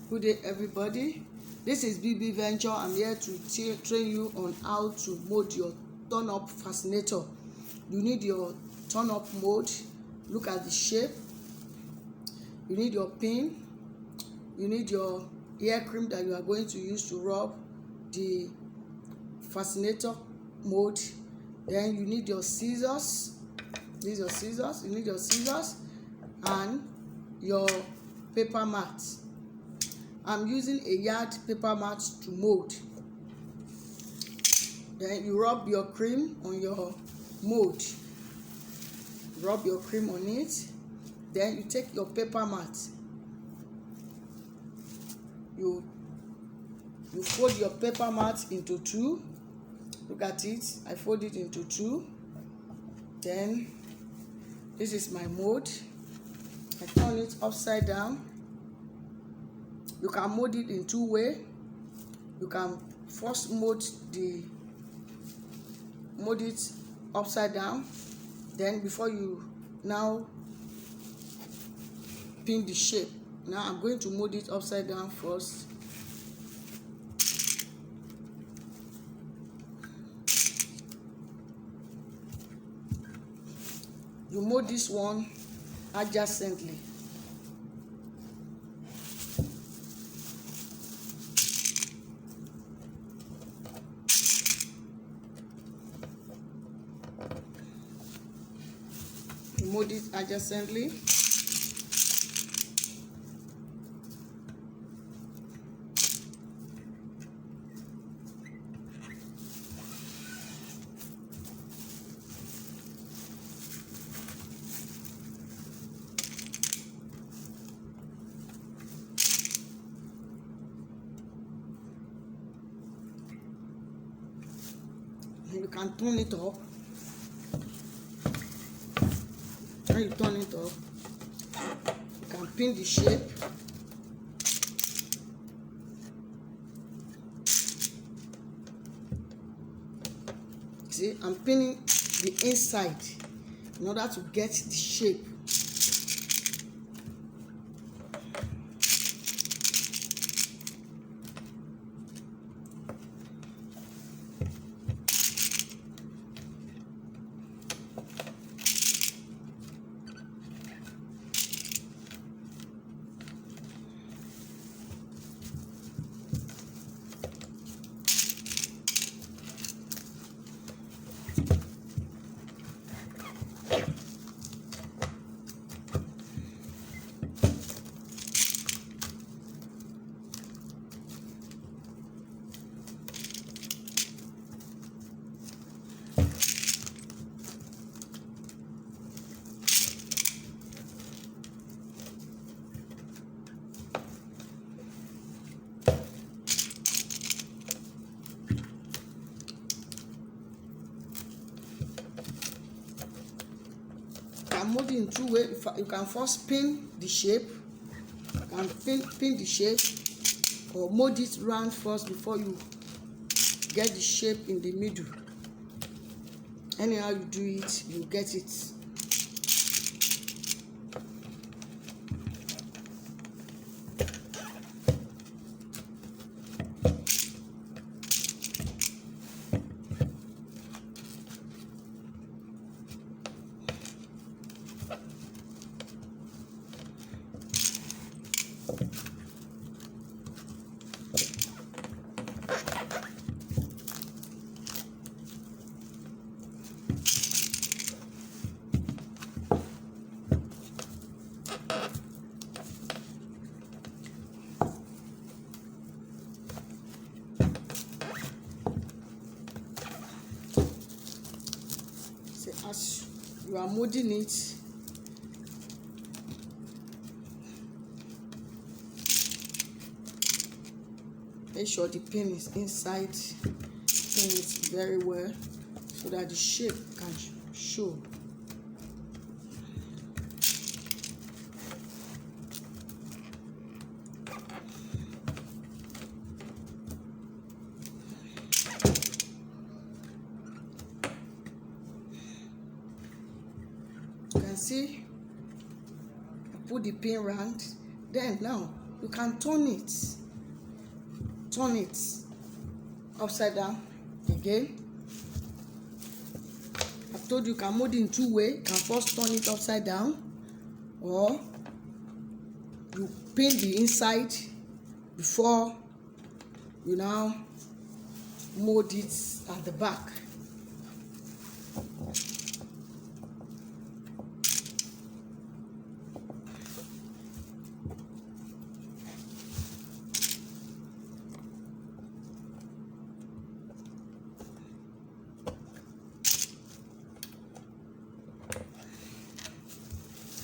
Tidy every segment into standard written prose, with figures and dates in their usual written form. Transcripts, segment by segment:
Good day, everybody. This is BB Venture. I'm here to train you on how to mold your turn-up fascinator. You need your turn-up mold. Look at the shape. You need your pin. You need your hair cream that you are going to use to rub the fascinator mold. Then you need your scissors. You need your scissors and your paper mat. I'm using a yard paper mat to mold. Then you rub your cream on your mold. Rub your cream on it. Then you take your paper mat. You fold your paper mat into two. Look at it. I fold it into two. Then this is my mold. I turn it upside down. You can mold it in two ways. You can first mold it upside down. Then before you now pin the shape. Now I'm going to mold it upside down first. You mold this one adjacently. You mold it adjacently. You can turn it up. When you turn it up, you can pin the shape. See, I'm pinning the inside in order to get the shape. Mold it in two ways. You can first pin the shape. You can pin the shape, or mold it round first before you get the shape in the middle. Anyhow you do it, you get it. As you are molding it, make sure the pin is inside. Pin it very well so that the shape can show. You can see, I put the pin round. Then now you can turn it upside down again. I've told you can mold it in two ways. You can first turn it upside down, or you pin the inside before you now mold it at the back.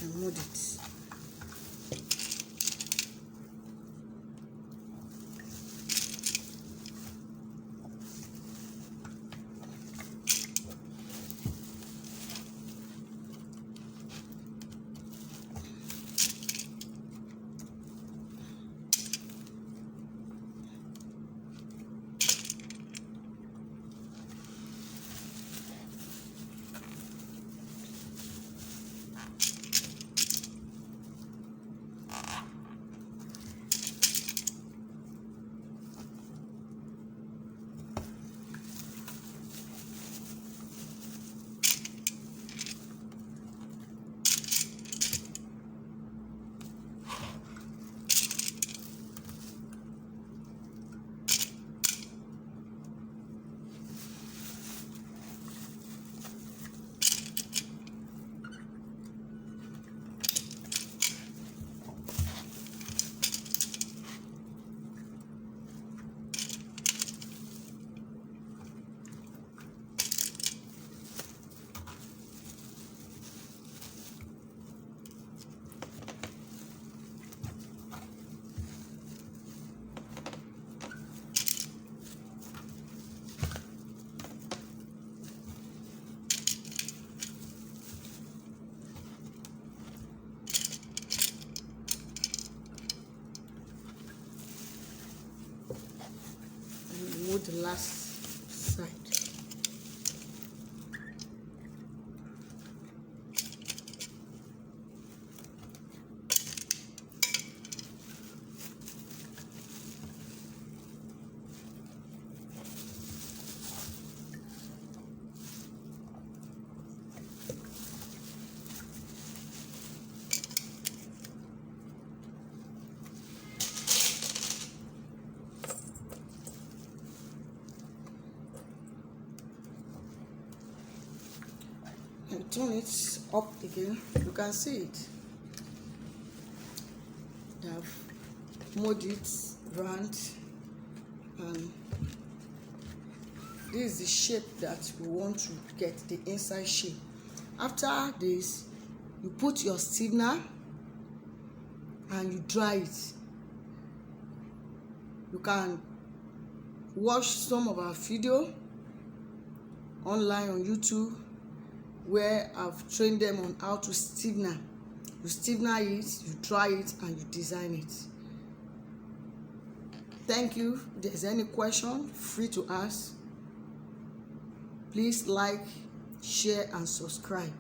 And mold it. Mold the last side. And turn it up again. You can see it. They have molded it round, and this is the shape that we want to get, the inside shape. After this, you put your stiffener and you dry it. You can watch some of our video online on YouTube where I've trained them on how to stiffener. You stiffener it, you dry it, and you design it. Thank you. If there's any question, free to ask. Please like, share, and subscribe.